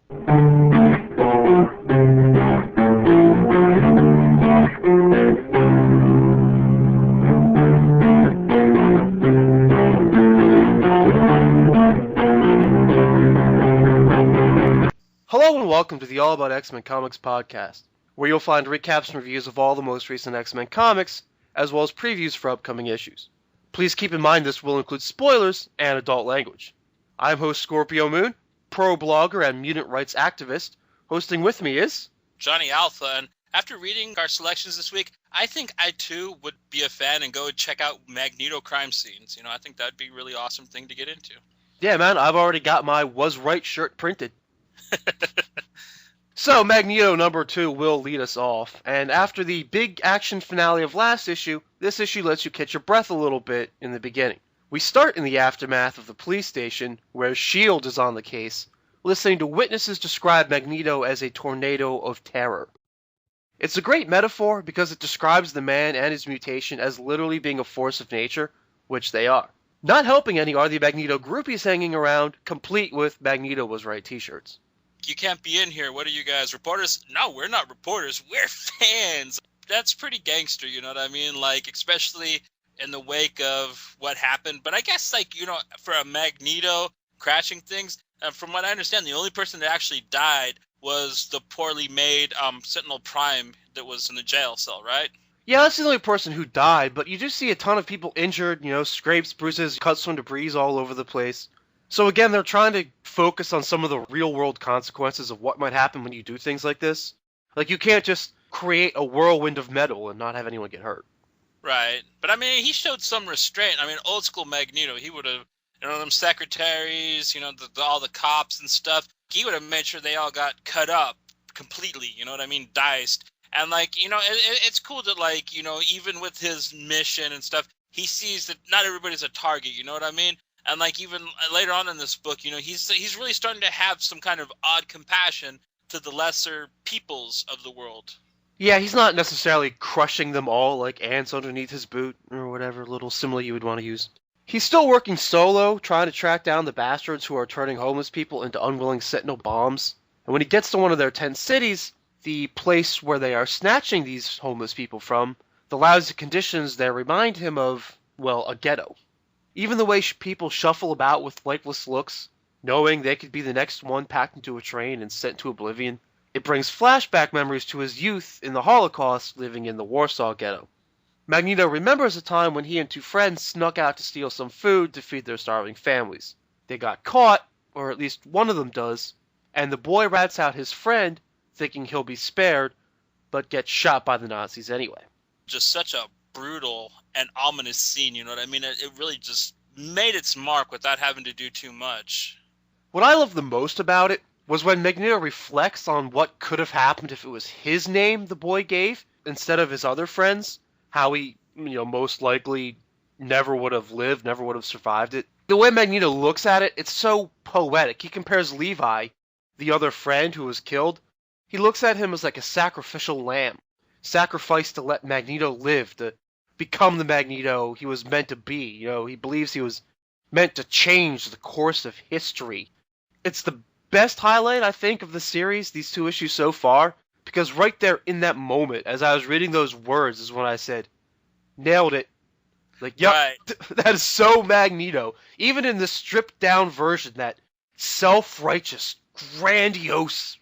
Hello and welcome to the All About X-Men Comics podcast, where you'll find recaps and reviews of all the most recent X-Men comics, as well as previews for upcoming issues. Please keep in mind this will include spoilers and adult language. I'm host Scorpio Moon, pro blogger and mutant rights activist. Hosting with me is Johnny Alpha, and after reading our selections this week, I think I too would be a fan and go check out Magneto crime scenes. I think that'd be a really awesome thing to get into. Yeah, man, I've already got my Was Right shirt printed. So, Magneto number 2 will lead us off, and after the big action finale of last issue, this issue lets you catch your breath a little bit in the beginning. We start in the aftermath of the police station, where S.H.I.E.L.D. is on the case, listening to witnesses describe Magneto as a tornado of terror. It's a great metaphor because it describes the man and his mutation as literally being a force of nature, which they are. Not helping any are the Magneto groupies hanging around, complete with Magneto was right t-shirts. You can't be in here. What are you guys, reporters? No, we're not reporters. We're fans. That's pretty gangster, you know what I mean? Like, especially in the wake of what happened. But I guess, like, for a Magneto crashing things, from what I understand, the only person that actually died was the poorly made Sentinel Prime that was in the jail cell, right? Yeah, that's the only person who died, but you do see a ton of people injured, scrapes, bruises, cuts from debris all over the place. So again, they're trying to focus on some of the real-world consequences of what might happen when you do things like this. Like, you can't just create a whirlwind of metal and not have anyone get hurt. Right. But, I mean, he showed some restraint. I mean, old-school Magneto, he would have, them secretaries, all the cops and stuff, he would have made sure they all got cut up completely, you know what I mean, diced. And, like, it's cool that, like, even with his mission and stuff, he sees that not everybody's a target, you know what I mean? And, like, even later on in this book, he's really starting to have some kind of odd compassion to the lesser peoples of the world. Yeah, he's not necessarily crushing them all like ants underneath his boot, or whatever little simile you would want to use. He's still working solo, trying to track down the bastards who are turning homeless people into unwilling Sentinel bombs. And when he gets to one of their 10 cities, the place where they are snatching these homeless people from, the lousy conditions there remind him of, well, a ghetto. Even the way people shuffle about with lifeless looks, knowing they could be the next one packed into a train and sent to oblivion, it brings flashback memories to his youth in the Holocaust living in the Warsaw ghetto. Magneto remembers a time when he and 2 friends snuck out to steal some food to feed their starving families. They got caught, or at least one of them does, and the boy rats out his friend, thinking he'll be spared, but gets shot by the Nazis anyway. Just such a brutal and ominous scene, you know what I mean? It really just made its mark without having to do too much. What I love the most about it was when Magneto reflects on what could have happened if it was his name the boy gave instead of his other friends, how he, most likely never would have lived, never would have survived it. The way Magneto looks at it, it's so poetic. He compares Levi, the other friend who was killed, he looks at him as like a sacrificial lamb, sacrificed to let Magneto live, to become the Magneto he was meant to be. He believes he was meant to change the course of history. It's the best highlight, I think, of the series, these 2 issues so far, because right there in that moment, as I was reading those words, is when I said, nailed it. Like, yep, right. That is so Magneto. Even in the stripped-down version, that self-righteous, grandiose,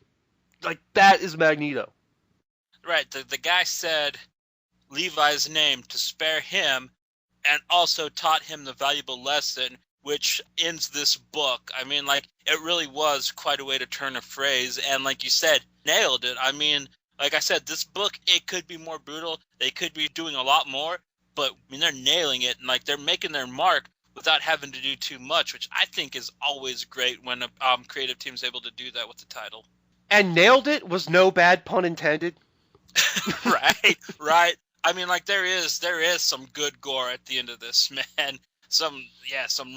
like, that is Magneto. Right, the guy said Levi's name to spare him and also taught him the valuable lesson which ends this book. I mean, like, it really was quite a way to turn a phrase, and like you said, nailed it. I mean, like I said, this book, it could be more brutal, they could be doing a lot more, but I mean, they're nailing it, and like, they're making their mark without having to do too much, which I think is always great when a creative team's able to do that with the title. And nailed it was no bad pun intended. Right. I mean, like, there is some good gore at the end of this, man. Some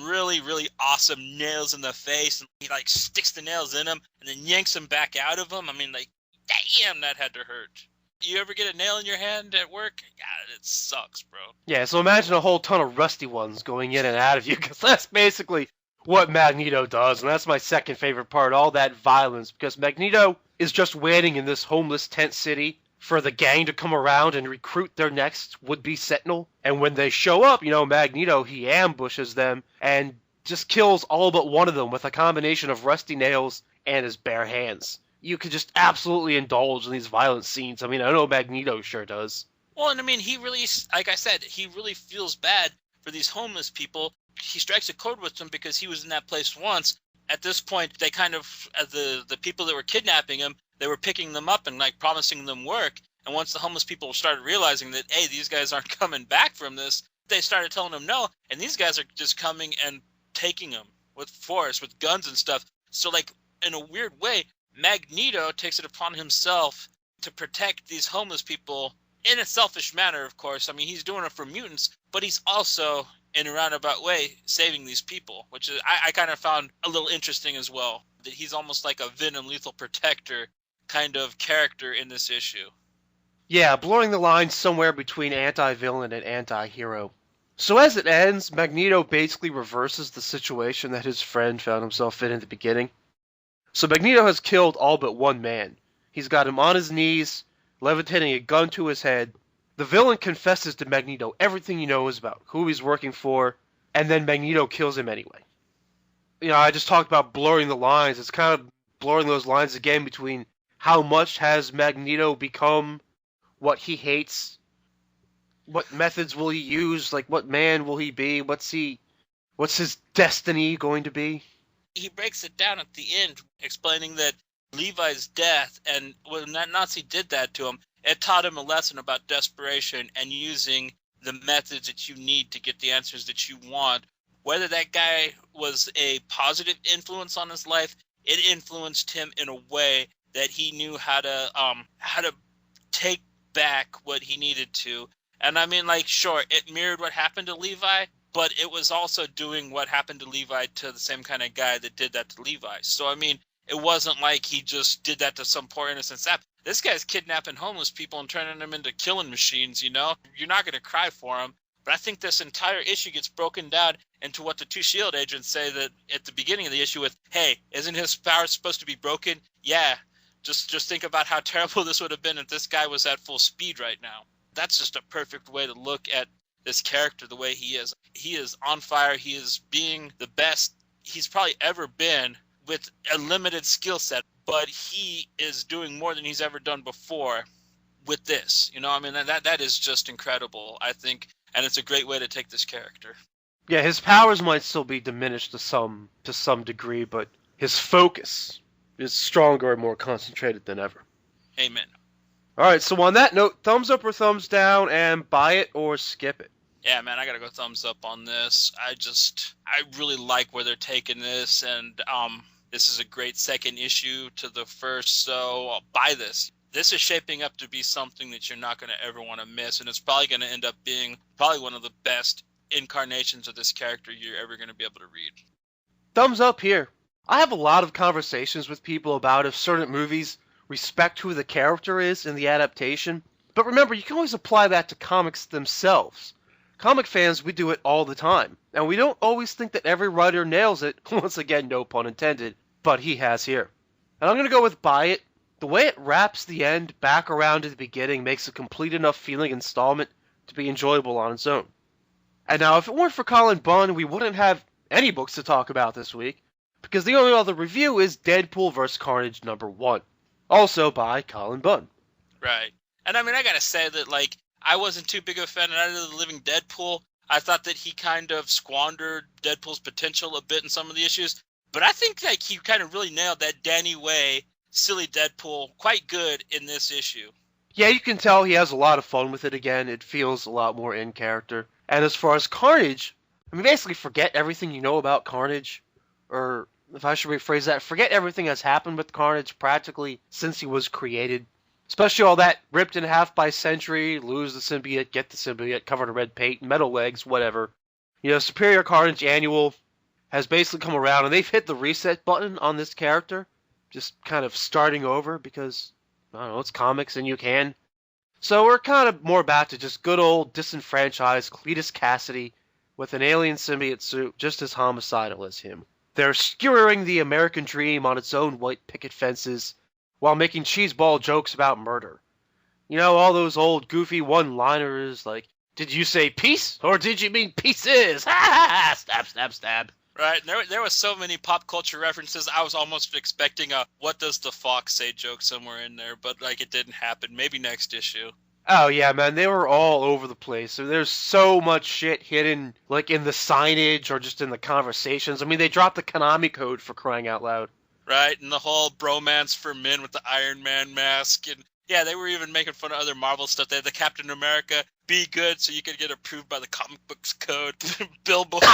really, really awesome nails in the face, and he, like, sticks the nails in him and then yanks them back out of him. I mean, like, damn, that had to hurt. You ever get a nail in your hand at work? God, it sucks, bro. Yeah, so imagine a whole ton of rusty ones going in and out of you, because that's basically what Magneto does, and that's my second favorite part, all that violence, because Magneto is just waiting in this homeless tent city for the gang to come around and recruit their next would-be Sentinel, and when they show up, Magneto, he ambushes them and just kills all but one of them with a combination of rusty nails and his bare hands. You could just absolutely indulge in these violent scenes. I mean, I know Magneto sure does. Well, and I mean, he really, like I said, he really feels bad for these homeless people. He strikes a chord with them because he was in that place once. At this point, they kind of, the people that were kidnapping him, they were picking them up and like promising them work. And once the homeless people started realizing that, hey, these guys aren't coming back from this, they started telling them no. And these guys are just coming and taking them with force, with guns and stuff. So like, in a weird way, Magneto takes it upon himself to protect these homeless people in a selfish manner, of course. I mean, he's doing it for mutants, but he's also, in a roundabout way, saving these people, which is, I kind of found a little interesting as well, that he's almost like a Venom Lethal Protector kind of character in this issue. Yeah, blurring the line somewhere between anti-villain and anti-hero. So as it ends, Magneto basically reverses the situation that his friend found himself in the beginning. So Magneto has killed all but one man. He's got him on his knees, levitating a gun to his head. The villain confesses to Magneto everything he knows about who he's working for, and then Magneto kills him anyway. I just talked about blurring the lines. It's kind of blurring those lines again between how much has Magneto become what he hates, what methods will he use, like what man will he be, what's his destiny going to be? He breaks it down at the end, explaining that Levi's death, and when that Nazi did that to him, it taught him a lesson about desperation and using the methods that you need to get the answers that you want. Whether that guy was a positive influence on his life, it influenced him in a way that he knew how to take back what he needed to. And I mean, like, sure, it mirrored what happened to Levi, but it was also doing what happened to Levi to the same kind of guy that did that to Levi. So, I mean, it wasn't like he just did that to some poor innocent sap. This guy's kidnapping homeless people and turning them into killing machines, You're not going to cry for him. But I think this entire issue gets broken down into what the two S.H.I.E.L.D. agents say that at the beginning of the issue with, hey, isn't his power supposed to be broken? Yeah, just think about how terrible this would have been if this guy was at full speed right now. That's just a perfect way to look at this character the way he is. He is on fire. He is being the best he's probably ever been with a limited skill set, but he is doing more than he's ever done before with this. I mean, that is just incredible, I think, and it's a great way to take this character. Yeah, his powers might still be diminished to some degree, but his focus is stronger and more concentrated than ever. Amen. All right, so on that note, thumbs up or thumbs down, and buy it or skip it. Yeah, man, I gotta go thumbs up on this. I really like where they're taking this, and this is a great second issue to the first, so I'll buy this. This is shaping up to be something that you're not going to ever want to miss, and it's probably going to end up being probably one of the best incarnations of this character you're ever going to be able to read. Thumbs up here. I have a lot of conversations with people about if certain movies respect who the character is in the adaptation, but remember, you can always apply that to comics themselves. Comic fans, we do it all the time, and we don't always think that every writer nails it, once again, no pun intended, but he has here. And I'm going to go with buy it. The way it wraps the end back around to the beginning makes a complete enough feeling installment to be enjoyable on its own. And now, if it weren't for Colin Bunn, we wouldn't have any books to talk about this week, because the only other review is Deadpool vs. Carnage #1, also by Colin Bunn. Right. And I mean, I gotta say that, like, I wasn't too big of a fan of the living Deadpool. I thought that he kind of squandered Deadpool's potential a bit in some of the issues, but I think like he kind of really nailed that Danny Way silly Deadpool quite good in this issue. Yeah, you can tell he has a lot of fun with it again. It feels a lot more in character. And as far as Carnage, I mean, basically forget everything you know about Carnage, or if I should rephrase that, forget everything that's happened with Carnage practically since he was created. Especially all that ripped in half by Sentry, lose the symbiote, get the symbiote, covered in red paint, metal legs, whatever. Superior Carnage Annual has basically come around, and they've hit the reset button on this character. Just kind of starting over because, I don't know, it's comics and you can. So we're kind of more back to just good old disenfranchised Cletus Cassidy with an alien symbiote suit just as homicidal as him. They're skewering the American dream on its own white picket fences while making cheeseball jokes about murder. You know, all those old goofy one-liners like, did you say peace or did you mean pieces? Ha ha ha! Stab, stab, stab. Right, and there was so many pop culture references. I was almost expecting a "What does the fox say" joke somewhere in there, but like it didn't happen. Maybe next issue. Oh yeah, man, they were all over the place. So there's so much shit hidden, like in the signage or just in the conversations. I mean, they dropped the Konami code for crying out loud. Right, and the whole bromance for men with the Iron Man mask, and yeah, they were even making fun of other Marvel stuff. They had the Captain America "Be Good" so you could get approved by the comic books code billboard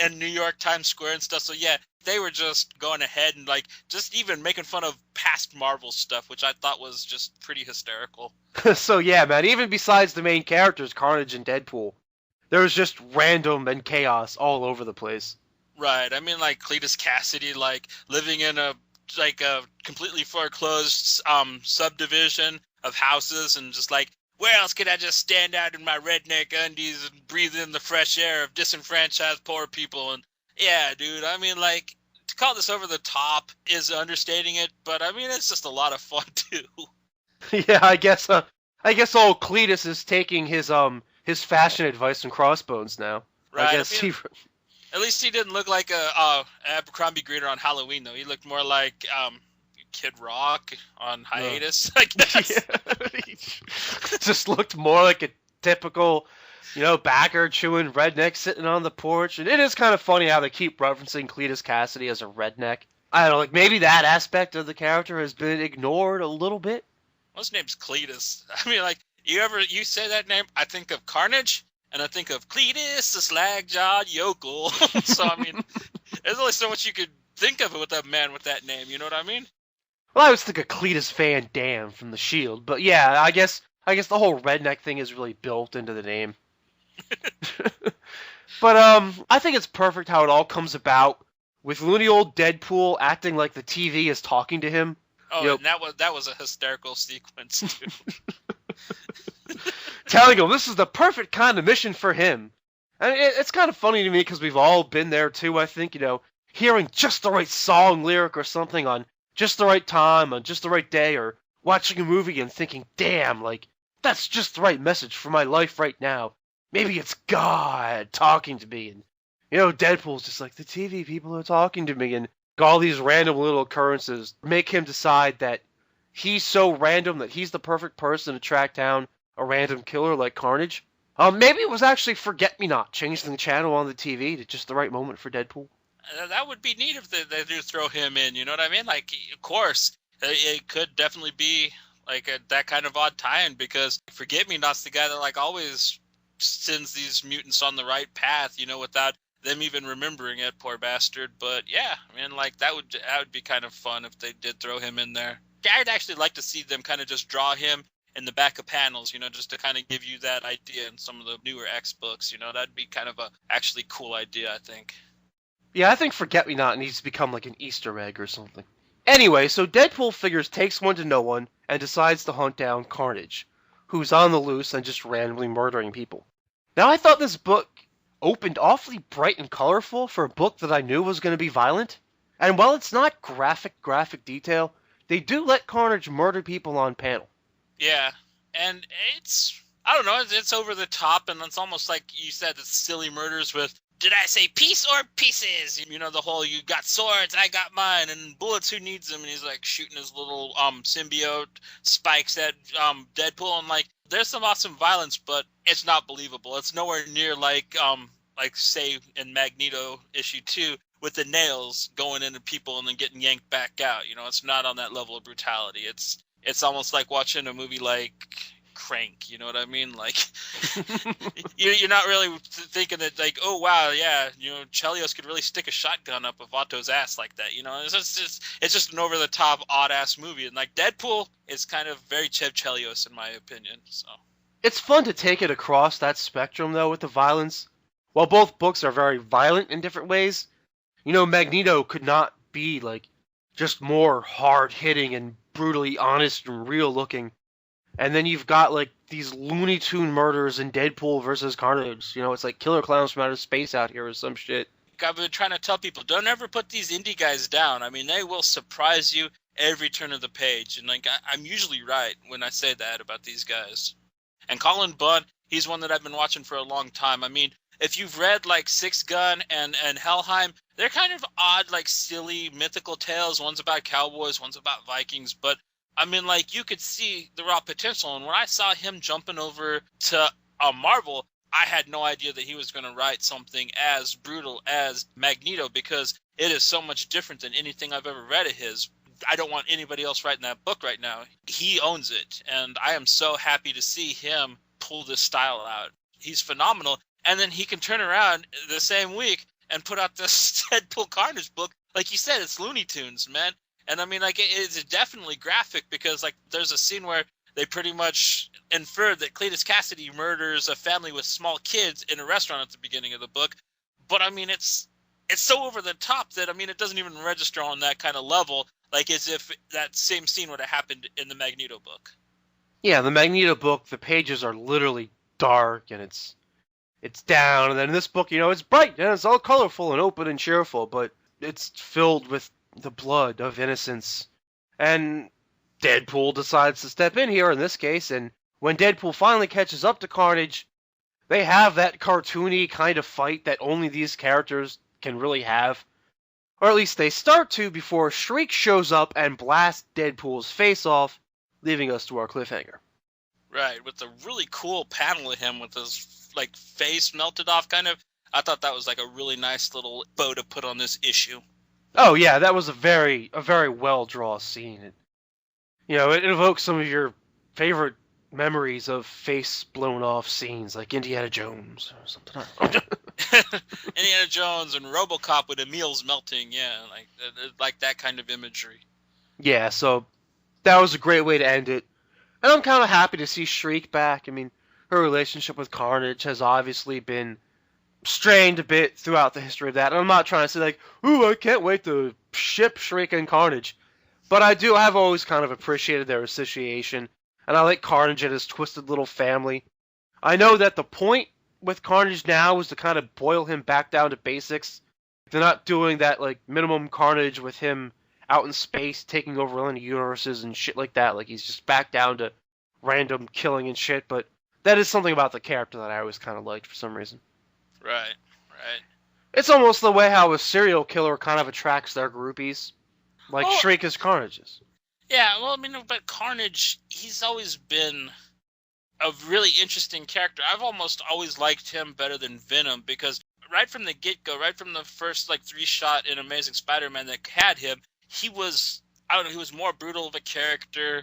and New York Times Square and stuff. So yeah, they were just going ahead and like just even making fun of past Marvel stuff, which I thought was just pretty hysterical. So yeah, man, even besides the main characters, Carnage and Deadpool, there was just random and chaos all over the place. Right, I mean like Cletus Cassidy like living in a completely foreclosed subdivision of houses and just like, where else could I just stand out in my redneck undies and breathe in the fresh air of disenfranchised poor people? And yeah, dude, I mean, like, to call this over the top is understating it, but I mean, it's just a lot of fun too. Yeah, I guess old Cletus is taking his fashion advice from Crossbones now. Right, I guess I mean, at least he didn't look like a Abercrombie greeter on Halloween, though. He looked more like Kid Rock on hiatus, I guess. Yeah. He just looked more like a typical, backer chewing redneck sitting on the porch. And it is kind of funny how they keep referencing Cletus Cassidy as a redneck. I don't know, like maybe that aspect of the character has been ignored a little bit. Well, his name's Cletus. I mean, like, you say that name, I think of Carnage. And I think of Cletus, the slag-jawed yokel. So, I mean, there's only so much you could think of with a man with that name, you know what I mean? Well, I always think of Cletus Van Dam from The Shield, but yeah, I guess the whole redneck thing is really built into the name. But I think it's perfect how it all comes about with loony old Deadpool acting like the TV is talking to him. Oh, and that was a hysterical sequence too. Telling him this is the perfect kind of mission for him. I mean, it's kind of funny to me because we've all been there too, I think, hearing just the right song lyric or something on just the right time, on just the right day, or watching a movie and thinking, damn, like, that's just the right message for my life right now. Maybe it's God talking to me. And, Deadpool's just like, the TV people are talking to me. And all these random little occurrences make him decide that he's so random that he's the perfect person to track down a random killer like Carnage. Maybe it was actually Forget-Me-Not changing the channel on the TV to just the right moment for Deadpool. That would be neat if they do throw him in, you know what I mean? Like, of course, it could definitely be like that kind of odd tie-in because Forget-Me-Not's the guy that like always sends these mutants on the right path, without them even remembering it, poor bastard. But yeah, I mean, like that would be kind of fun if they did throw him in there. I'd actually like to see them kind of just draw him in the back of panels, just to kind of give you that idea in some of the newer X books, that'd be kind of a actually cool idea, I think. Yeah, I think Forget-Me-Not needs to become like an Easter egg or something. Anyway, so Deadpool figures takes one to no one and decides to hunt down Carnage, who's on the loose and just randomly murdering people. Now, I thought this book opened awfully bright and colorful for a book that I knew was going to be violent. And while it's not graphic detail, they do let Carnage murder people on panel. Yeah, and I don't know, it's over the top, and it's almost like you said, it's silly murders with, did I say piece or pieces? The whole, you got swords, I got mine, and bullets, who needs them? And he's like shooting his little symbiote spikes at Deadpool, and like, there's some awesome violence, but it's not believable. It's nowhere near like say in Magneto issue 2, with the nails going into people and then getting yanked back out. It's not on that level of brutality. It's almost like watching a movie like Crank, you know what I mean? Like, you're not really thinking that, like, oh, wow, yeah, Chelios could really stick a shotgun up a Vato's ass like that, It's just an over-the-top, odd-ass movie. And, like, Deadpool is kind of very Chev Chelios, in my opinion, so. It's fun to take it across that spectrum, though, with the violence. While both books are very violent in different ways, Magneto could not be, like, just more hard-hitting and brutally honest and real-looking. And then you've got, like, these Looney Tune murders in Deadpool versus Carnage. It's like Killer Clowns from Outer Space out here or some shit. I've been trying to tell people, don't ever put these indie guys down. I mean, they will surprise you every turn of the page. And like I'm usually right when I say that about these guys. And Colin Bunn, he's one that I've been watching for a long time. I mean, if you've read like Six Gun and Helheim, they're kind of odd, like silly mythical tales. One's about cowboys, one's about Vikings. But I mean, like you could see the raw potential. And when I saw him jumping over to Marvel, I had no idea that he was going to write something as brutal as Magneto, because it is so much different than anything I've ever read of his. I don't want anybody else writing that book right now. He owns it, and I am so happy to see him pull this style out. He's phenomenal, and then he can turn around the same week and put out this Deadpool Carnage book. Like you said, it's Looney Tunes, man. And I mean, like, it's definitely graphic, because like there's a scene where they pretty much inferred that Cletus Cassidy murders a family with small kids in a restaurant at the beginning of the book. But I mean, it's so over the top that, I mean, it doesn't even register on that kind of level, like as if that same scene would have happened in the Magneto book. Yeah, the Magneto book, the pages are literally dark, and it's down. And then in this book, it's bright, and it's all colorful and open and cheerful, but it's filled with the blood of innocence. And Deadpool decides to step in here in this case, and when Deadpool finally catches up to Carnage, they have that cartoony kind of fight that only these characters can really have. Or at least they start to, before Shriek shows up and blasts Deadpool's face off, leaving us to our cliffhanger. Right, with a really cool panel of him with his like face melted off kind of. I thought that was like a really nice little bow to put on this issue. Oh yeah, that was a very well drawn scene. It evokes some of your favorite memories of face blown off scenes, like Indiana Jones or something. Indiana Jones and RoboCop with Emil's melting, yeah, like that kind of imagery. Yeah, so that was a great way to end it. And I'm kind of happy to see Shriek back. I mean, her relationship with Carnage has obviously been strained a bit throughout the history of that. And I'm not trying to say like, ooh, I can't wait to ship Shriek and Carnage. But I've always kind of appreciated their association, and I like Carnage and his twisted little family. I know that the point with Carnage now is to kind of boil him back down to basics. They're not doing that, like, minimum Carnage with him out in space, taking over other universes and shit like that. Like, he's just back down to random killing and shit, but that is something about the character that I always kind of liked for some reason. Right. It's almost the way how a serial killer kind of attracts their groupies. Like Shriek is Carnage's. Yeah, well, I mean, but Carnage, he's always been a really interesting character. I've almost always liked him better than Venom, because right from the get-go, right from the first, like, 3-shot in Amazing Spider-Man that had him, he was more brutal of a character.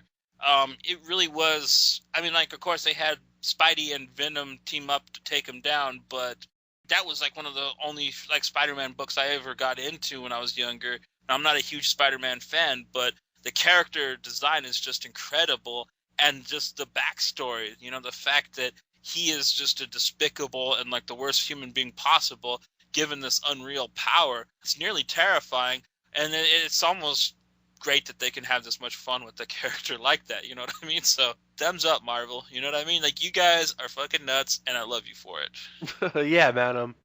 It really was, I mean, like, of course, they had Spidey and Venom team up to take him down, but that was, like, one of the only, like, Spider-Man books I ever got into when I was younger. I'm not a huge Spider-Man fan, but the character design is just incredible, and just the backstory, the fact that he is just a despicable and like the worst human being possible, given this unreal power. It's nearly terrifying, and it's almost great that they can have this much fun with the character like that, you know what I mean? So, thumbs up, Marvel, you know what I mean? Like, you guys are fucking nuts, and I love you for it. Yeah, man,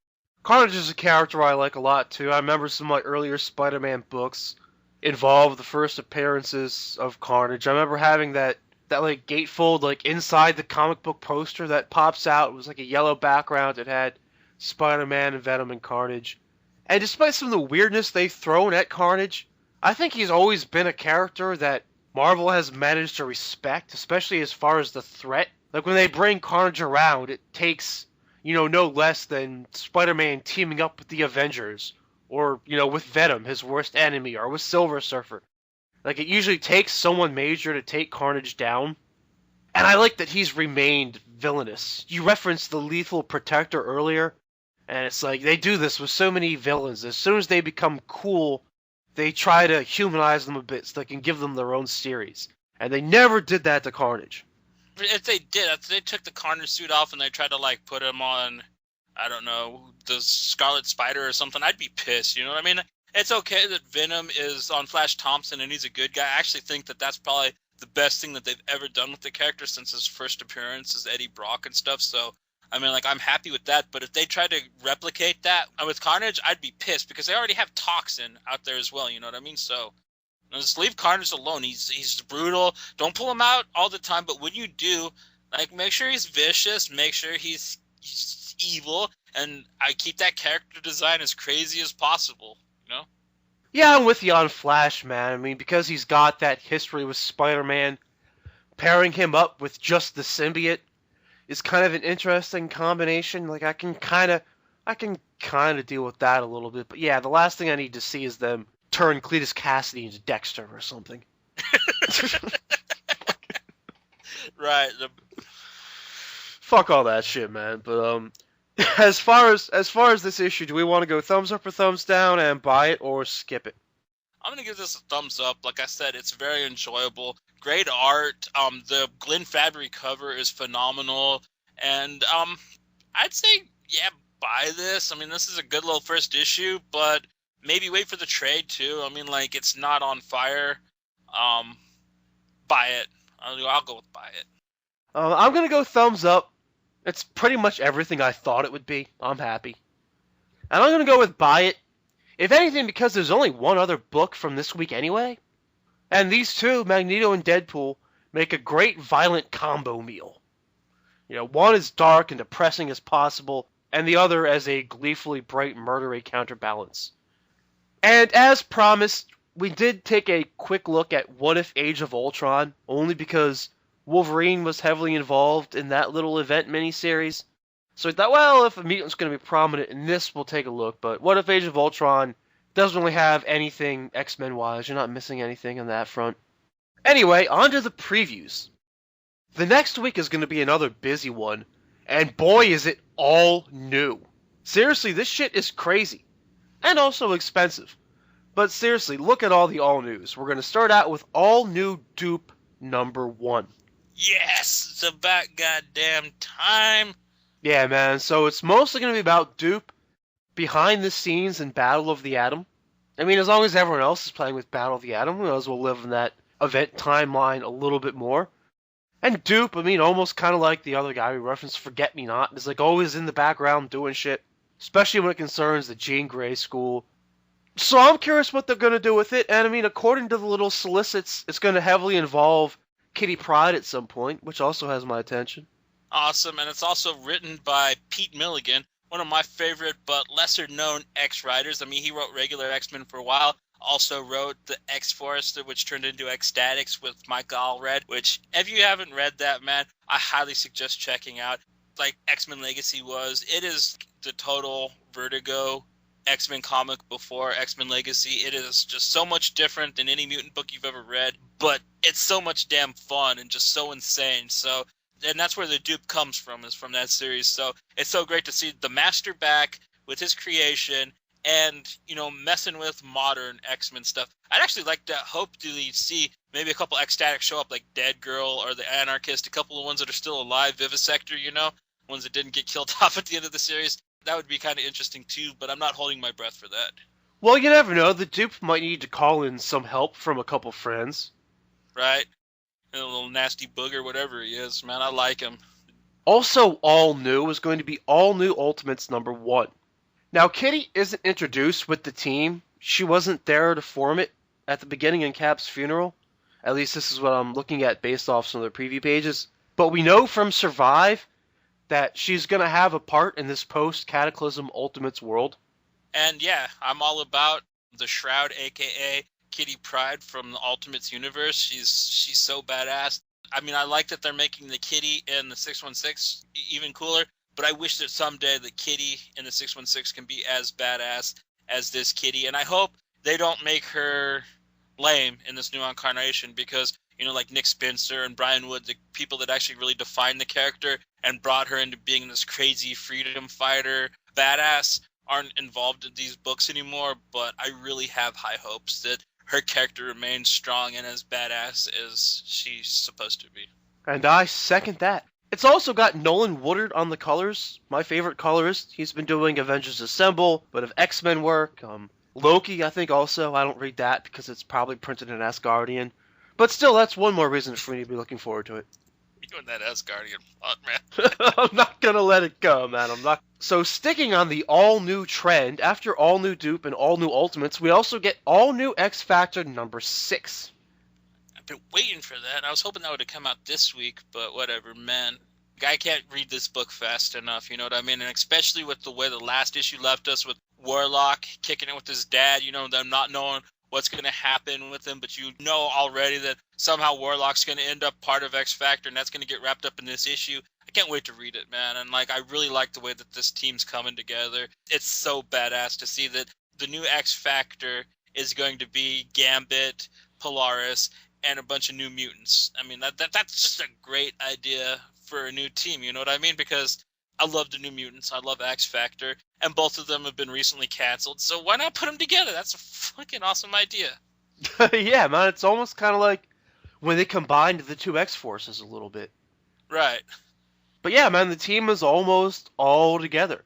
Carnage is a character I like a lot, too. I remember some of my earlier Spider-Man books involved the first appearances of Carnage. I remember having that like gatefold like inside the comic book poster that pops out. It was like a yellow background. It had Spider-Man and Venom and Carnage. And despite some of the weirdness they've thrown at Carnage, I think he's always been a character that Marvel has managed to respect, especially as far as the threat. Like when they bring Carnage around, it takes no less than Spider-Man teaming up with the Avengers, or, with Venom, his worst enemy, or with Silver Surfer. Like, it usually takes someone major to take Carnage down. And I like that he's remained villainous. You referenced the Lethal Protector earlier, and it's like, they do this with so many villains. As soon as they become cool, they try to humanize them a bit so they can give them their own series. And they never did that to Carnage. If they did, if they took the Carnage suit off and they tried to, like, put him on, I don't know, the Scarlet Spider or something, I'd be pissed, you know what I mean? It's okay that Venom is on Flash Thompson and he's a good guy. I actually think that that's probably the best thing that they've ever done with the character since his first appearance as Eddie Brock and stuff, so I mean, like, I'm happy with that, but if they try to replicate that with Carnage, I'd be pissed because they already have Toxin out there as well, you know what I mean? So just leave Carnage alone. He's brutal. Don't pull him out all the time, but when you do, like, make sure he's vicious, make sure he's evil, and I keep that character design as crazy as possible, you know? Yeah, I'm with you on Flash, man. I mean, because he's got that history with Spider-Man, pairing him up with just the symbiote is kind of an interesting combination. Like, I can kind of deal with that a little bit. But yeah, the last thing I need to see is them turn Cletus Cassidy into Dexter or something. Right. Fuck all that shit, man. But as far as this issue, do we want to go thumbs up or thumbs down and buy it or skip it? I'm gonna give this a thumbs up. Like I said, it's very enjoyable. Great art. The Glenn Fabry cover is phenomenal, and I'd say buy this. I mean, this is a good little first issue, but maybe wait for the trade too. I mean, like, it's not on fire. Buy it. I'll go with buy it. I'm gonna go thumbs up. It's pretty much everything I thought it would be. I'm happy, and I'm gonna go with buy it. If anything, because there's only one other book from this week anyway. And these two, Magneto and Deadpool, make a great violent combo meal. You know, one is dark and depressing as possible, and the other as a gleefully bright murdery counterbalance. And as promised, we did take a quick look at What If Age of Ultron, only because Wolverine was heavily involved in that little event miniseries. So we thought, well, if a mutant's going to be prominent in this, we'll take a look. But What If Age of Ultron doesn't really have anything X-Men-wise. You're not missing anything on that front. Anyway, on to the previews. The next week is going to be another busy one. And boy, is it all new. Seriously, this shit is crazy. And also expensive. But seriously, look at all the all-news. We're going to start out with all-new Dupe #1. Yes! It's about goddamn time! Yeah, man, so it's mostly going to be about Dupe, behind the scenes in Battle of the Atom. I mean, as long as everyone else is playing with Battle of the Atom, we might as well live in that event timeline a little bit more. And Dupe, I mean, almost kind of like the other guy we referenced, Forget-Me-Not, is like always in the background doing shit, especially when it concerns the Jean Grey school. So I'm curious what they're going to do with it, and I mean, according to the little solicits, it's going to heavily involve Kitty Pryde at some point, which also has my attention. Awesome, and it's also written by Pete Milligan, one of my favorite but lesser-known X-writers. I mean, he wrote regular X-Men for a while, also wrote the X-Force, which turned into X-Statix with Mike Allred, which, if you haven't read that, man, I highly suggest checking out. Like X-Men Legacy was, it is the total Vertigo X-Men comic before X-Men Legacy. It is just so much different than any mutant book you've ever read, but it's so much damn fun and just so insane. So, and that's where the Dupe comes from, is from that series. So it's so great to see the Master back with his creation and, you know, messing with modern X-Men stuff. I'd actually like to hope to see maybe a couple X-Statix show up, like Dead Girl or the Anarchist, a couple of ones that are still alive, Vivisector, you know, ones that didn't get killed off at the end of the series. That would be kind of interesting too, but I'm not holding my breath for that. Well, you never know. The Dupe might need to call in some help from a couple friends. Right? A little nasty booger, whatever he is, man, I like him. Also all new is going to be All New Ultimates #1. Now, Kitty isn't introduced with the team. She wasn't there to form it at the beginning in Cap's funeral. At least this is what I'm looking at based off some of the preview pages. But we know from Survive that she's going to have a part in this post-Cataclysm Ultimates world. And yeah, I'm all about the Shroud, a.k.a. Kitty Pryde from the Ultimates universe. She's so badass. I mean, I like that they're making the Kitty in the 616 even cooler, but I wish that someday the Kitty in the 616 can be as badass as this Kitty. And I hope they don't make her lame in this new incarnation, because, you know, like Nick Spencer and Brian Wood, the people that actually really defined the character and brought her into being this crazy freedom fighter badass, aren't involved in these books anymore. But I really have high hopes that her character remains strong and as badass as she's supposed to be. And I second that. It's also got Nolan Woodard on the colors, my favorite colorist. He's been doing Avengers Assemble, but of X-Men work. Loki, I think also. I don't read that because it's probably printed in Asgardian. But still, that's one more reason for me to be looking forward to it. You and that Asgardian plot, man. I'm not gonna let it go, man. I'm not. So sticking on the all-new trend, after all-new Dupe and all-new Ultimates, we also get all-new X Factor number 6. I've been waiting for that. I was hoping that would have come out this week, but whatever, man. I can't read this book fast enough, you know what I mean? And especially with the way the last issue left us with Warlock kicking it with his dad, you know, them not knowing what's going to happen with him, but you know already that somehow Warlock's going to end up part of X Factor, and that's going to get wrapped up in this issue. I can't wait to read it, man. And, like, I really like the way that this team's coming together. It's so badass to see that the new X Factor is going to be Gambit, Polaris, and a bunch of new mutants. I mean, that's just a great idea for a new team, you know what I mean? Because I love the New Mutants, I love X Factor, and both of them have been recently canceled, so why not put them together? That's a fucking awesome idea. Yeah, man, it's almost kind of like when they combined the two X-Forces a little bit. Right. But yeah, man, the team is almost all together.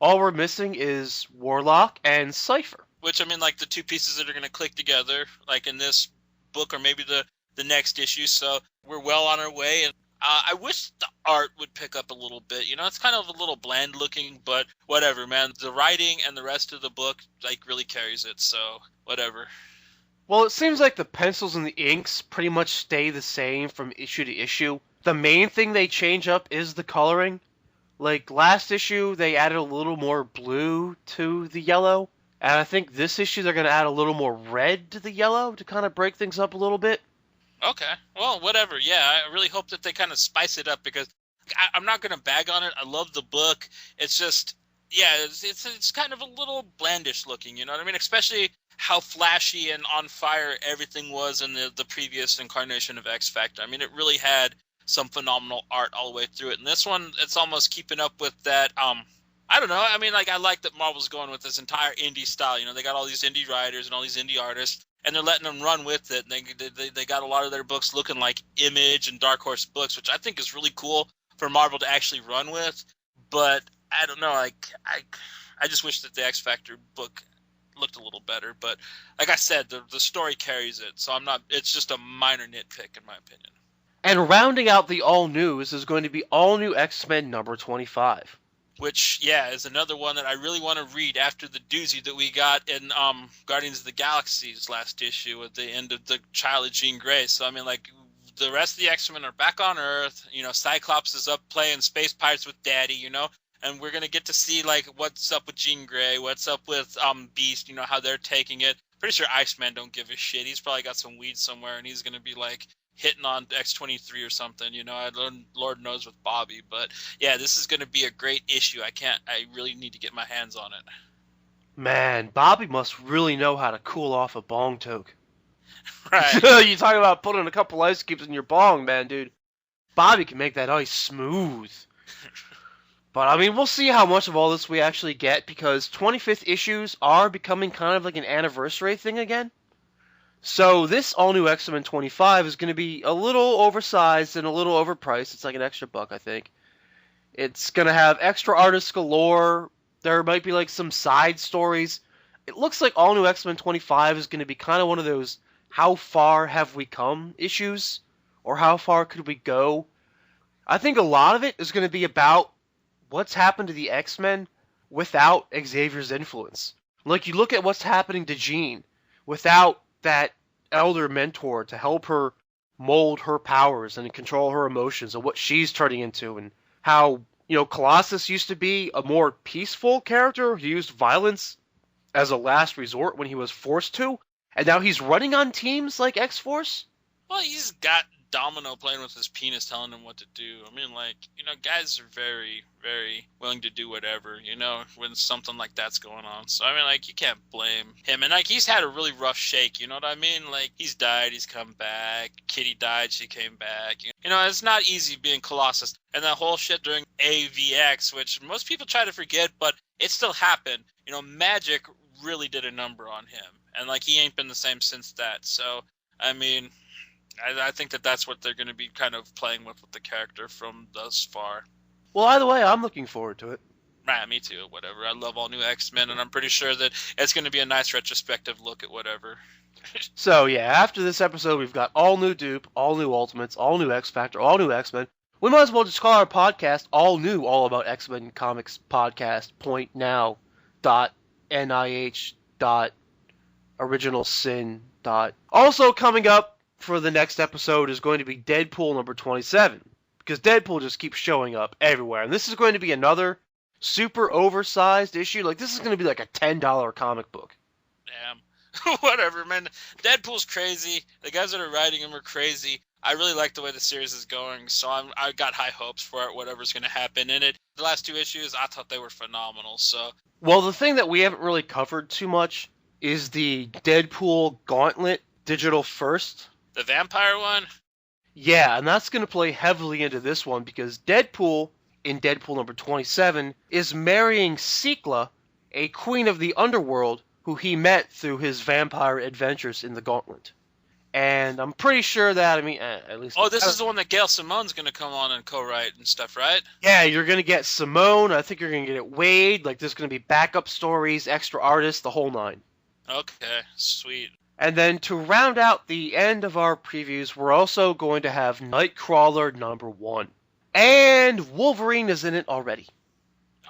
All we're missing is Warlock and Cypher. Which, I mean, like, the two pieces that are going to click together, like in this book or maybe the next issue, so we're well on our way. And I wish the art would pick up a little bit. You know, it's kind of a little bland looking, but whatever, man. The writing and the rest of the book, like, really carries it, so whatever. Well, it seems like the pencils and the inks pretty much stay the same from issue to issue. The main thing they change up is the coloring. Like, last issue, they added a little more blue to the yellow. And I think this issue, they're going to add a little more red to the yellow to kind of break things up a little bit. Okay, well, whatever. Yeah, I really hope that they kind of spice it up because I'm not going to bag on it. I love the book. It's just, yeah, it's kind of a little blandish looking, you know what I mean? Especially how flashy and on fire everything was in the previous incarnation of X Factor. I mean, it really had some phenomenal art all the way through it. And this one, it's almost keeping up with that. I don't know. I mean, like, I like that Marvel's going with this entire indie style. You know, they got all these indie writers and all these indie artists, and they're letting them run with it. And they got a lot of their books looking like Image and Dark Horse books, which I think is really cool for Marvel to actually run with. But I don't know. Like, I just wish that the X Factor book looked a little better. But like I said, the story carries it, so I'm not. It's just a minor nitpick in my opinion. And rounding out the all news is going to be all new X-Men number 25. Which, yeah, is another one that I really want to read after the doozy that we got in Guardians of the Galaxy's last issue at the end of the Child of Jean Grey. So, I mean, like, the rest of the X-Men are back on Earth. You know, Cyclops is up playing Space Pirates with Daddy, you know, and we're going to get to see, like, what's up with Jean Grey, what's up with Beast, you know, how they're taking it. Pretty sure Iceman don't give a shit. He's probably got some weed somewhere, and he's going to be, like, hitting on X-23 or something, you know, Lord knows with Bobby, but yeah, this is going to be a great issue. I really need to get my hands on it. Man, Bobby must really know how to cool off a bong toke. Right. You talking about putting a couple ice cubes in your bong, man, dude. Bobby can make that ice smooth. But, I mean, we'll see how much of all this we actually get, because 25th issues are becoming kind of like an anniversary thing again. So this all-new X-Men 25 is going to be a little oversized and a little overpriced. It's like an extra $1, I think. It's going to have extra artists galore. There might be like some side stories. It looks like all-new X-Men 25 is going to be kind of one of those how far have we come issues, or how far could we go. I think a lot of it is going to be about what's happened to the X-Men without Xavier's influence. Like, you look at what's happening to Jean without that elder mentor to help her mold her powers and control her emotions and what she's turning into, and how, you know, Colossus used to be a more peaceful character. He used violence as a last resort when he was forced to, and now he's running on teams like X-Force. Well, he's got Domino playing with his penis telling him what to do. I mean, like, you know, guys are very, very willing to do whatever, you know, when something like that's going on. So, I mean, like, you can't blame him. And, like, he's had a really rough shake, you know what I mean? Like, he's died, he's come back. Kitty died, she came back. You know, it's not easy being Colossus. And that whole shit during AVX, which most people try to forget, but it still happened. You know, magic really did a number on him. And, like, he ain't been the same since that. So, I mean, I think that's what they're going to be kind of playing with the character from thus far. Well, either way, I'm looking forward to it. Right, me too, whatever. I love all new X-Men, and I'm pretty sure that it's going to be a nice retrospective look at whatever. So yeah, after this episode, we've got all new Dupe, all new Ultimates, all new X Factor, all new X-Men. We might as well just call our podcast All New All About X-Men Comics Podcast Point Now .nih .original sin . Also coming up for the next episode is going to be Deadpool number 27, because Deadpool just keeps showing up everywhere, and this is going to be another super oversized issue. Like, this is going to be like a $10 comic book. Damn. Whatever, man. Deadpool's crazy. The guys that are writing him are crazy. I really like the way the series is going, so I got high hopes for it, whatever's going to happen in it. The last two issues, I thought they were phenomenal, so... Well, the thing that we haven't really covered too much is the Deadpool Gauntlet digital first. The vampire one? Yeah, and that's going to play heavily into this one, because Deadpool, in Deadpool number 27, is marrying Sekla, a queen of the underworld, who he met through his vampire adventures in the Gauntlet. And I'm pretty sure that, at least... Oh, this is the one that Gail Simone's going to come on and co-write and stuff, right? Yeah, you're going to get Simone, I think you're going to get Wade, like there's going to be backup stories, extra artists, the whole nine. Okay, sweet. And then to round out the end of our previews, we're also going to have Nightcrawler number 1. And Wolverine is in it already.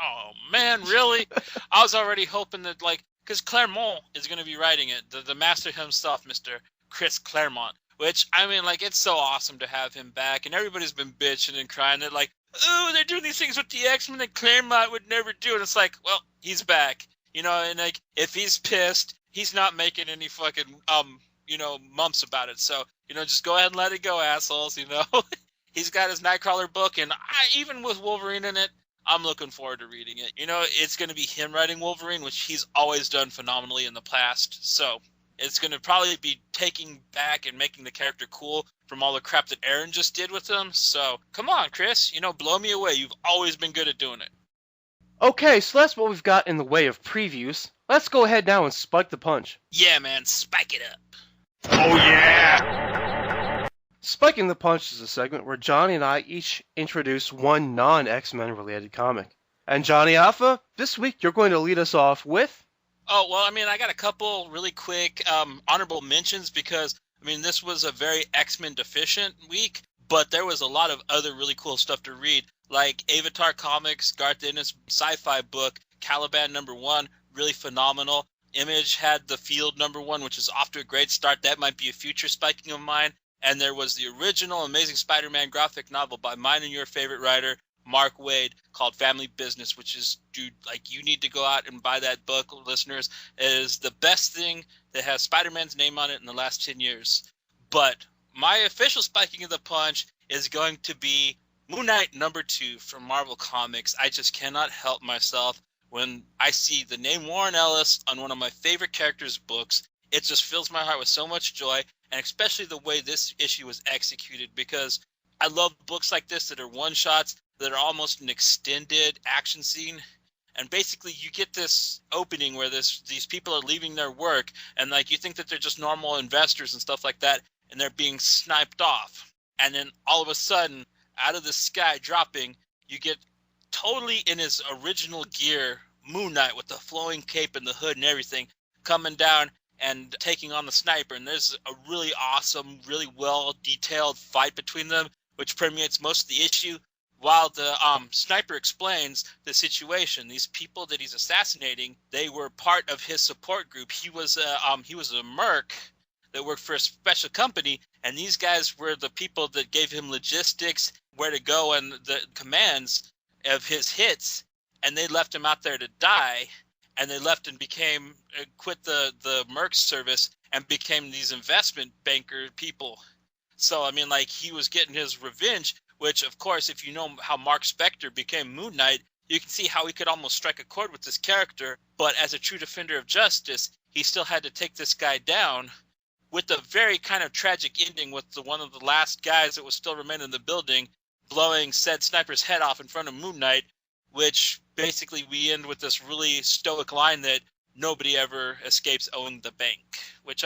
Oh, man, really? I was already hoping that, because Claremont is going to be writing it, the master himself, Mr. Chris Claremont, which, it's so awesome to have him back, and everybody's been bitching and crying that, ooh, they're doing these things with the X-Men that Claremont would never do, and it's like, well, he's back, and, if he's pissed, he's not making any fucking, mumps about it, so, just go ahead and let it go, assholes, He's got his Nightcrawler book, and even with Wolverine in it, I'm looking forward to reading it. It's going to be him writing Wolverine, which he's always done phenomenally in the past. So it's going to probably be taking back and making the character cool from all the crap that Aaron just did with him. So come on, Chris, blow me away. You've always been good at doing it. Okay, so that's what we've got in the way of previews. Let's go ahead now and spike the punch. Yeah, man, spike it up. Oh, yeah! Spiking the Punch is a segment where Johnny and I each introduce one non-X-Men related comic. And Johnny Alpha, this week you're going to lead us off with... Oh, well, I got a couple really quick honorable mentions because, this was a very X-Men deficient week, but there was a lot of other really cool stuff to read, like Avatar Comics, Garth Ennis sci-fi book, Caliban #1, really phenomenal. Image had The Field #1, which is off to a great start. That might be a future spiking of mine. And there was the original Amazing Spider-Man graphic novel by mine and your favorite writer, Mark Waid, called Family Business, which is, dude, you need to go out and buy that book, listeners. It is the best thing that has Spider-Man's name on it in the last 10 years. But my official spiking of the punch is going to be Moon Knight #2 from Marvel Comics. I just cannot help myself when I see the name Warren Ellis on one of my favorite characters' books. It just fills my heart with so much joy, and especially the way this issue was executed, because I love books like this that are one-shots, that are almost an extended action scene. And basically you get this opening where these people are leaving their work, and you think that they're just normal investors and stuff like that, and they're being sniped off. And then all of a sudden, out of the sky dropping, you get totally in his original gear, Moon Knight with the flowing cape and the hood and everything, coming down and taking on the sniper. And there's a really awesome, really well-detailed fight between them, which permeates most of the issue, while the sniper explains the situation. These people that he's assassinating, they were part of his support group. He was a merc that worked for a special company, and these guys were the people that gave him logistics, where to go, and the commands of his hits, and they left him out there to die. And they left and quit the merc service and became these investment banker people. So, he was getting his revenge, which, of course, if you know how Mark Spector became Moon Knight, you can see how he could almost strike a chord with this character. But as a true defender of justice, he still had to take this guy down with a very kind of tragic ending with one of the last guys that was still remaining in the building blowing said sniper's head off in front of Moon Knight, which basically we end with this really stoic line that nobody ever escapes owing the bank, which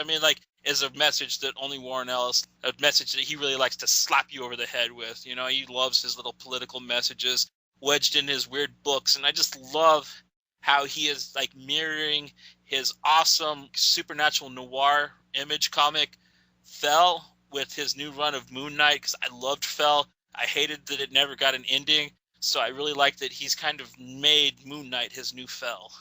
is a message that only Warren Ellis, a message that he really likes to slap you over the head with. He loves his little political messages wedged in his weird books, and I just love how he is mirroring his awesome supernatural noir Image comic fell with his new run of Moon Knight, because I loved Fell. I hated that it never got an ending, so I really like that he's kind of made Moon Knight his new Fell.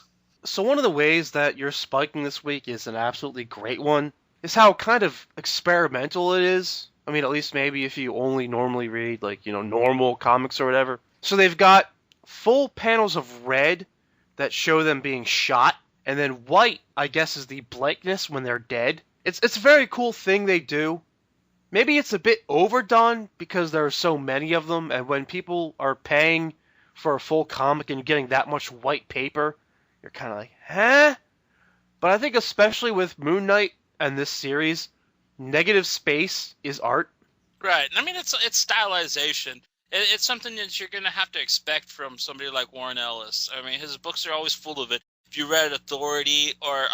So one of the ways that you're spiking this week is an absolutely great one, is how kind of experimental it is. I mean, at least maybe if you only normally read, like, normal comics or whatever. So they've got full panels of red that show them being shot, and then white, I guess, is the blankness when they're dead. It's a very cool thing they do. Maybe it's a bit overdone because there are so many of them, and when people are paying for a full comic and you're getting that much white paper, you're kind of like, huh? But I think especially with Moon Knight and this series, negative space is art. Right. I mean, it's stylization. It's something that you're going to have to expect from somebody like Warren Ellis. I mean, his books are always full of it. If you read Authority or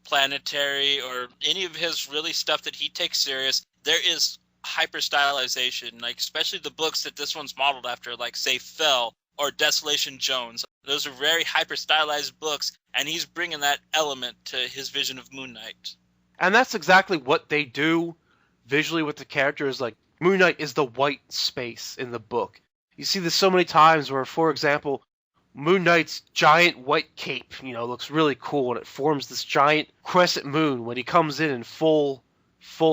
Planetary or any of his really stuff that he takes serious, there is hyper stylization, like especially the books that this one's modeled after, like say Fell or Desolation Jones. Those are very hyper stylized books, and he's bringing that element to his vision of Moon Knight. And that's exactly what they do visually with the characters. Like, Moon Knight is the white space in the book. You see this so many times where, for example, Moon Knight's giant white cape, looks really cool, and it forms this giant crescent moon when he comes in full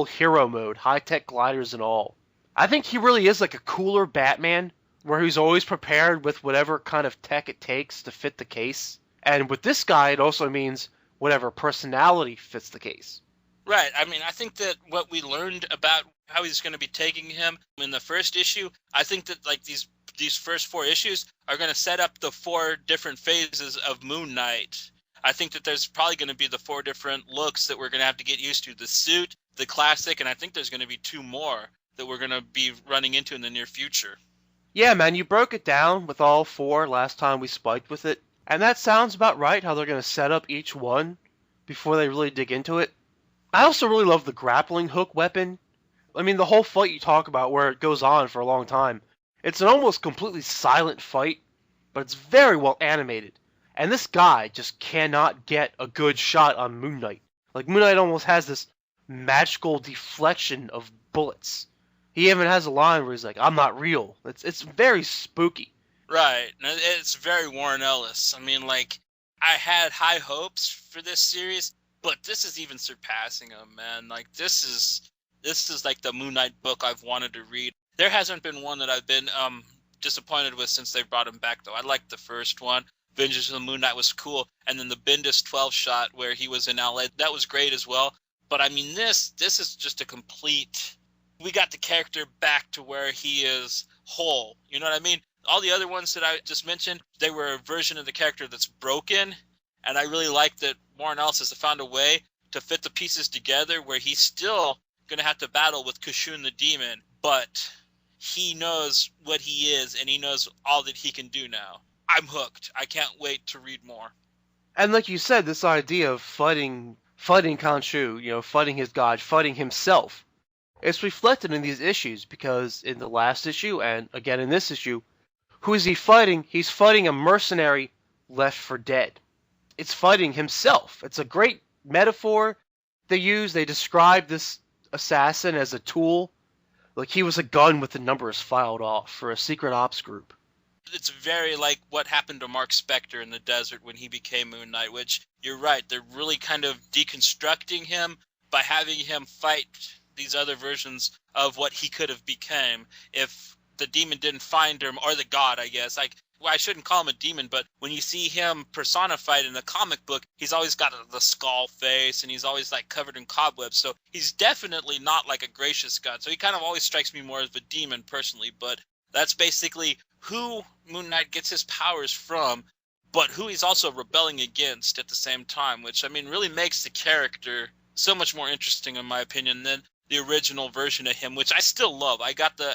hero mode, high-tech gliders and all. I think he really is like a cooler Batman, where he's always prepared with whatever kind of tech it takes to fit the case. And with this guy, it also means whatever personality fits the case. Right. I mean, I think that what we learned about how he's going to be taking him in the first issue, I think that like these first 4 issues are going to set up the 4 different phases of Moon Knight. I think that there's probably going to be the 4 different looks that we're going to have to get used to. The suit, the classic, and I think there's going to be 2 more that we're going to be running into in the near future. Yeah, man, you broke it down with all 4 last time we spiked with it. And that sounds about right, how they're going to set up each one before they really dig into it. I also really love the grappling hook weapon. I mean, the whole fight you talk about where it goes on for a long time. It's an almost completely silent fight, but it's very well animated. And this guy just cannot get a good shot on Moon Knight. Like, Moon Knight almost has this magical deflection of bullets. He even has a line where he's like, "I'm not real." It's very spooky. Right. It's very Warren Ellis. I mean, like, I had high hopes for this series, but this is even surpassing them, man. Like, this is like the Moon Knight book I've wanted to read. There hasn't been one that I've been disappointed with since they brought him back, though. I liked the first one. Vengeance of the Moon Knight was cool, and then the Bendis 12 shot where he was in LA, that was great as well. But I mean, this is just a complete. We got the character back to where he is whole. You know what I mean? All the other ones that I just mentioned, they were a version of the character that's broken, and I really like that Warren Ellis has found a way to fit the pieces together where he's still going to have to battle with Kashun the Demon, but he knows what he is, and he knows all that he can do now. I'm hooked. I can't wait to read more. And like you said, this idea of fighting Khonshu, fighting his god, fighting himself, it's reflected in these issues, because in the last issue, and again in this issue, who is he fighting? He's fighting a mercenary left for dead. It's fighting himself. It's a great metaphor they use. They describe this assassin as a tool. Like he was a gun with the numbers filed off for a secret ops group. It's very like what happened to Mark Spector in the desert when he became Moon Knight, which you're right, they're really kind of deconstructing him by having him fight these other versions of what he could have become if the demon didn't find him, or the god, I guess. Like, well, I shouldn't call him a demon, but when you see him personified in the comic book, he's always got the skull face, and he's always like covered in cobwebs. So he's definitely not like a gracious god. So he kind of always strikes me more as a demon personally. But that's basically who Moon Knight gets his powers from, but who he's also rebelling against at the same time, which I mean really makes the character so much more interesting in my opinion than the original version of him, which I still love. I got the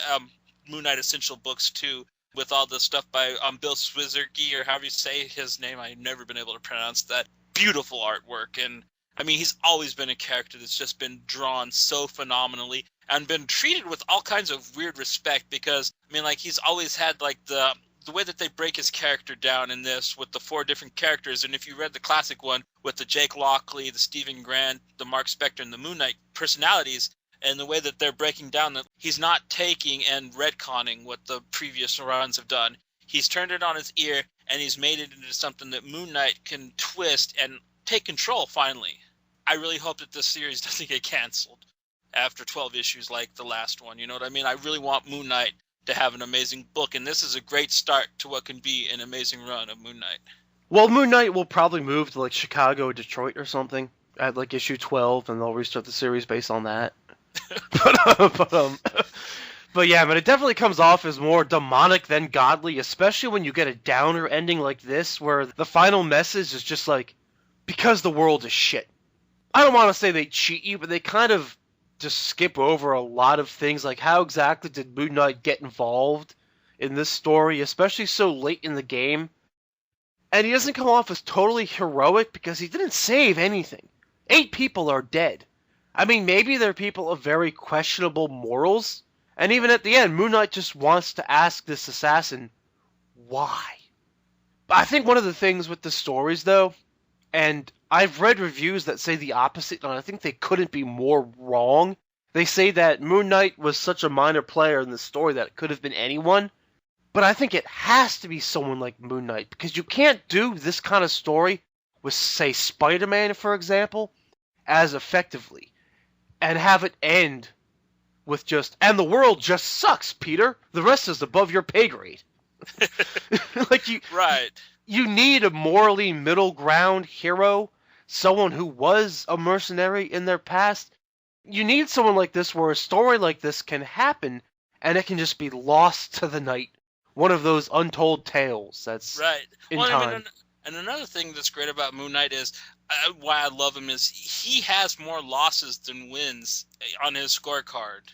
Moon Knight Essential books too, with all the stuff by Bill Swizergy, or however you say his name. I've never been able to pronounce that. Beautiful artwork. And I mean, he's always been a character that's just been drawn so phenomenally and been treated with all kinds of weird respect, because I mean, like, he's always had like the the way that they break his character down in this with the 4 different characters, and if you read the classic one with the Jake Lockley, the Stephen Grant, the Mark Spector, and the Moon Knight personalities, and the way that they're breaking down that he's not taking and retconning what the previous runs have done. He's turned it on its ear, and he's made it into something that Moon Knight can twist and take control finally. I really hope that this series doesn't get canceled after 12 issues like the last one. You know what I mean? I really want Moon Knight to have an amazing book, and this is a great start to what can be an amazing run of Moon Knight. Well, Moon Knight will probably move to like Chicago or Detroit or something at like issue 12, and they'll restart the series based on that. But yeah, but it definitely comes off as more demonic than godly, especially when you get a downer ending like this, where the final message is just like, because the world is shit. I don't want to say they cheat you, but they kind of just skip over a lot of things, like how exactly did Moon Knight get involved in this story, especially so late in the game. And he doesn't come off as totally heroic because he didn't save anything. 8 people are dead. I mean, maybe they're people of very questionable morals, and even at the end, Moon Knight just wants to ask this assassin, why? But I think one of the things with the stories, though, and I've read reviews that say the opposite, and I think they couldn't be more wrong. They say that Moon Knight was such a minor player in the story that it could have been anyone. But I think it has to be someone like Moon Knight, because you can't do this kind of story with, say, Spider-Man, for example, as effectively, and have it end with just, and the world just sucks, Peter. The rest is above your pay grade. Like Right. You need a morally middle ground hero, someone who was a mercenary in their past. You need someone like this where a story like this can happen and it can just be lost to the night. One of those untold tales that's right. in Well, time. I mean, and another thing that's great about Moon Knight is why I love him is he has more losses than wins on his scorecard.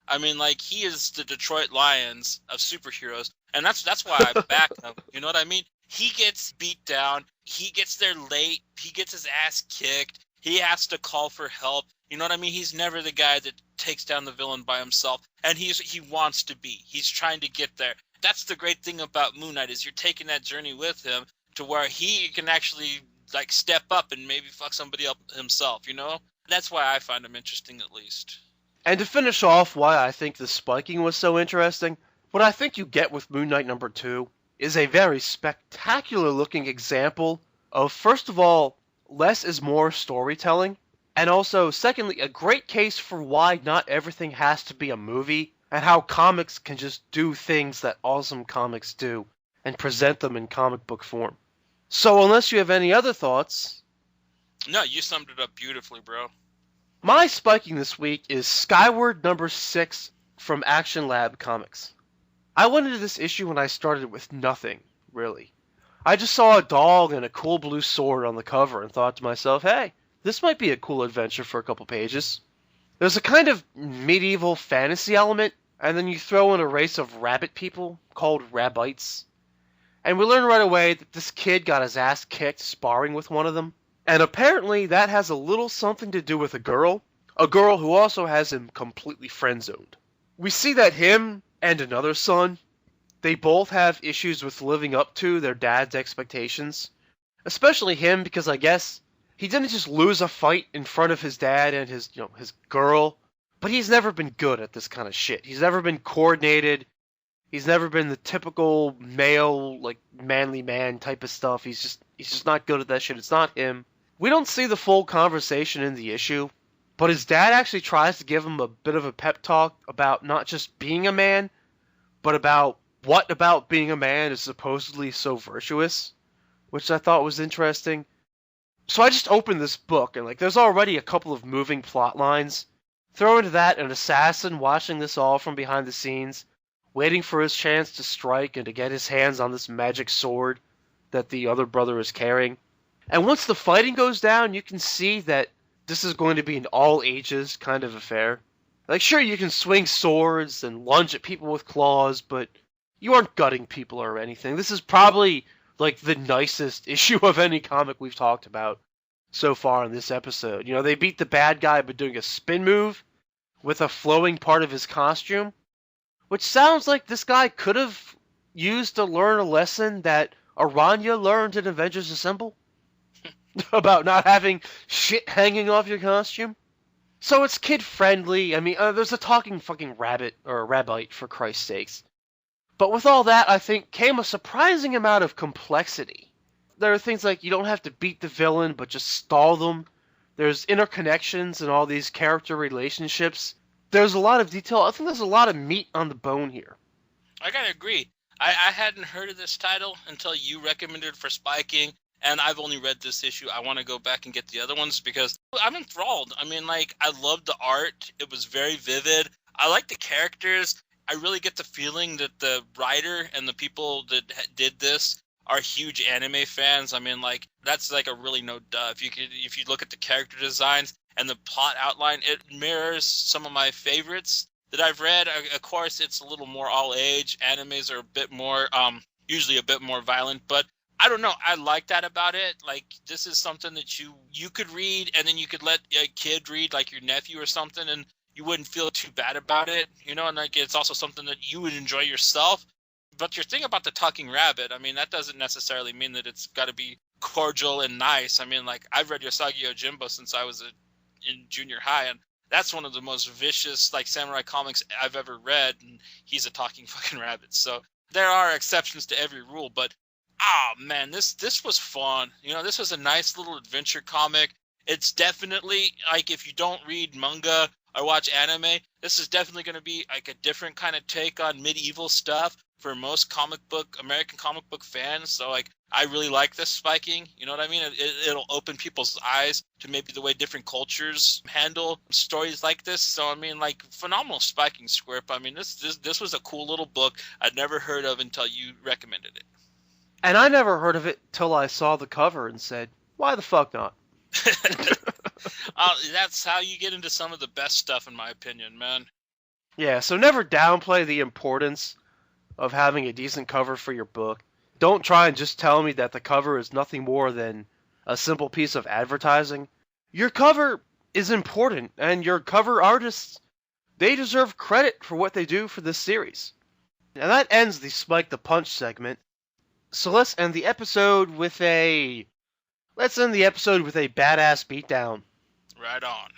I mean, like, he is the Detroit Lions of superheroes, and that's why I back him. You know what I mean? He gets beat down. He gets there late. He gets his ass kicked. He has to call for help. You know what I mean? He's never the guy that takes down the villain by himself, and he wants to be. He's trying to get there. That's the great thing about Moon Knight is you're taking that journey with him to where he can actually like step up and maybe fuck somebody up himself, you know? That's why I find him interesting, at least. And to finish off why I think the spiking was so interesting, what I think you get with Moon Knight number 2 is a very spectacular looking example of, first of all, less is more storytelling, and also, secondly, a great case for why not everything has to be a movie, and how comics can just do things that awesome comics do, and present them in comic book form. So unless you have any other thoughts... No, you summed it up beautifully, bro. My spiking this week is Skyward number 6 from Action Lab Comics. I went into this issue when I started with nothing, really. I just saw a dog and a cool blue sword on the cover and thought to myself, hey, this might be a cool adventure for a couple pages. There's a kind of medieval fantasy element, and then you throw in a race of rabbit people called Rabbites. And we learn right away that this kid got his ass kicked sparring with one of them. And apparently that has a little something to do with a girl who also has him completely friend-zoned. We see that him and another son, they both have issues with living up to their dad's expectations. Especially him, because I guess he didn't just lose a fight in front of his dad and his girl, but he's never been good at this kind of shit. He's never been coordinated. He's never been the typical male, like, manly man type of stuff. He's just not good at that shit. It's not him. We don't see the full conversation in the issue, but his dad actually tries to give him a bit of a pep talk about not just being a man, but about what about being a man is supposedly so virtuous, which I thought was interesting. So I just opened this book, and like, there's already a couple of moving plot lines. Throw into that an assassin watching this all from behind the scenes, waiting for his chance to strike and to get his hands on this magic sword that the other brother is carrying. And once the fighting goes down, you can see that this is going to be an all-ages kind of affair. Like, sure, you can swing swords and lunge at people with claws, but you aren't gutting people or anything. This is probably, like, the nicest issue of any comic we've talked about so far in this episode. You know, they beat the bad guy by doing a spin move with a flowing part of his costume, which sounds like this guy could have used to learn a lesson that Aranya learned in Avengers Assemble? About not having shit hanging off your costume? So it's kid-friendly. I mean, there's a talking fucking rabbit, or a rabbite, for Christ's sakes. But with all that, I think, came a surprising amount of complexity. There are things like you don't have to beat the villain, but just stall them. There's interconnections in all these character relationships. There's a lot of detail. I think there's a lot of meat on the bone here. I gotta agree. I hadn't heard of this title until you recommended it for Spiking, and I've only read this issue. I want to go back and get the other ones because I'm enthralled. I mean, like, I loved the art. It was very vivid. I like the characters. I really get the feeling that the writer and the people that did this are huge anime fans. I mean, like, that's like a really no duh. If you look at the character designs and the plot outline, it mirrors some of my favorites that I've read. Of course, it's a little more all age. Animes are a bit more, usually a bit more violent, but I don't know. I like that about it. Like, this is something that you could read, and then you could let a kid read, like your nephew or something, and you wouldn't feel too bad about it, you know, and like it's also something that you would enjoy yourself. But your thing about the talking rabbit, I mean, that doesn't necessarily mean that it's got to be cordial and nice. I mean, like, I've read Yosagi Yojimbo since I was in junior high, and that's one of the most vicious, like, samurai comics I've ever read, and he's a talking fucking rabbit. So there are exceptions to every rule, but man, this was fun. You know, this was a nice little adventure comic. It's definitely, like, if you don't read manga or watch anime, this is definitely going to be like a different kind of take on medieval stuff for most American comic book fans. So, like, I really like this Spiking. You know what I mean? It'll open people's eyes to maybe the way different cultures handle stories like this. So, I mean, like, phenomenal Spiking, Squirp. I mean, this was a cool little book I'd never heard of until you recommended it. And I never heard of it till I saw the cover and said, why the fuck not? That's how you get into some of the best stuff, in my opinion, man. Yeah, so never downplay the importance of having a decent cover for your book. Don't try and just tell me that the cover is nothing more than a simple piece of advertising. Your cover is important, and your cover artists, they deserve credit for what they do for this series. Now that ends the Spike the Punch segment. So let's end the episode with a badass beatdown. Right on.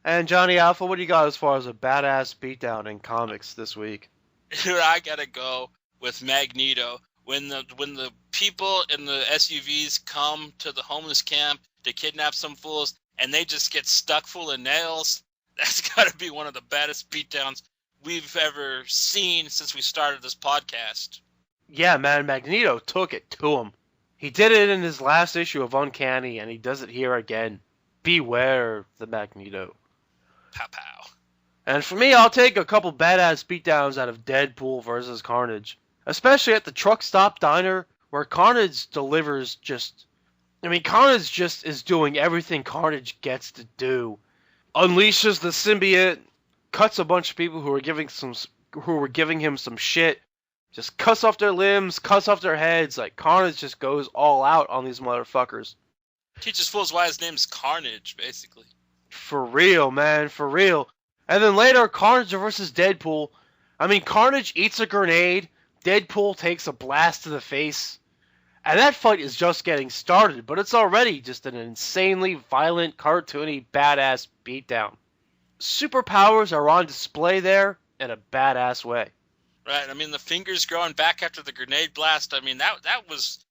And Johnny Alpha, what do you got as far as a badass beatdown in comics this week? Here I gotta go with Magneto. When the people in the SUVs come to the homeless camp to kidnap some fools, and they just get stuck full of nails, that's gotta be one of the baddest beatdowns we've ever seen since we started this podcast. Yeah, man, Magneto took it to him. He did it in his last issue of Uncanny, and he does it here again. Beware the Magneto. Pow pow. And for me, I'll take a couple badass beatdowns out of Deadpool versus Carnage. Especially at the truck stop diner, where Carnage delivers Carnage just is doing everything Carnage gets to do. Unleashes the symbiote, cuts a bunch of people who were giving him some shit, just cuts off their limbs, cuts off their heads. Like, Carnage just goes all out on these motherfuckers. Teaches fools why his name's Carnage, basically. For real, man, for real. And then later, Carnage versus Deadpool. I mean, Carnage eats a grenade, Deadpool takes a blast to the face, and that fight is just getting started, but it's already just an insanely violent, cartoony, badass beatdown. Superpowers are on display there in a badass way. Right, I mean, the fingers growing back after the grenade blast, I mean, that was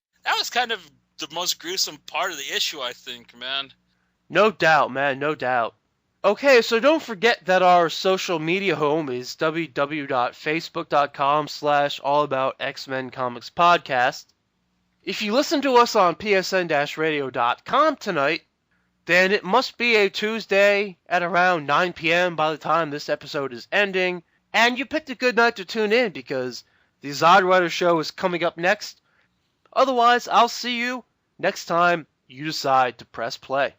kind of the most gruesome part of the issue, I think, man. No doubt, man, no doubt. Okay, so don't forget that our social media home is www.facebook.com/allaboutxmencomicspodcast. If you listen to us on psn-radio.com tonight, then it must be a Tuesday at around 9 p.m. by the time this episode is ending, and you picked a good night to tune in because the Zod Rider show is coming up next. Otherwise, I'll see you next time you decide to press play.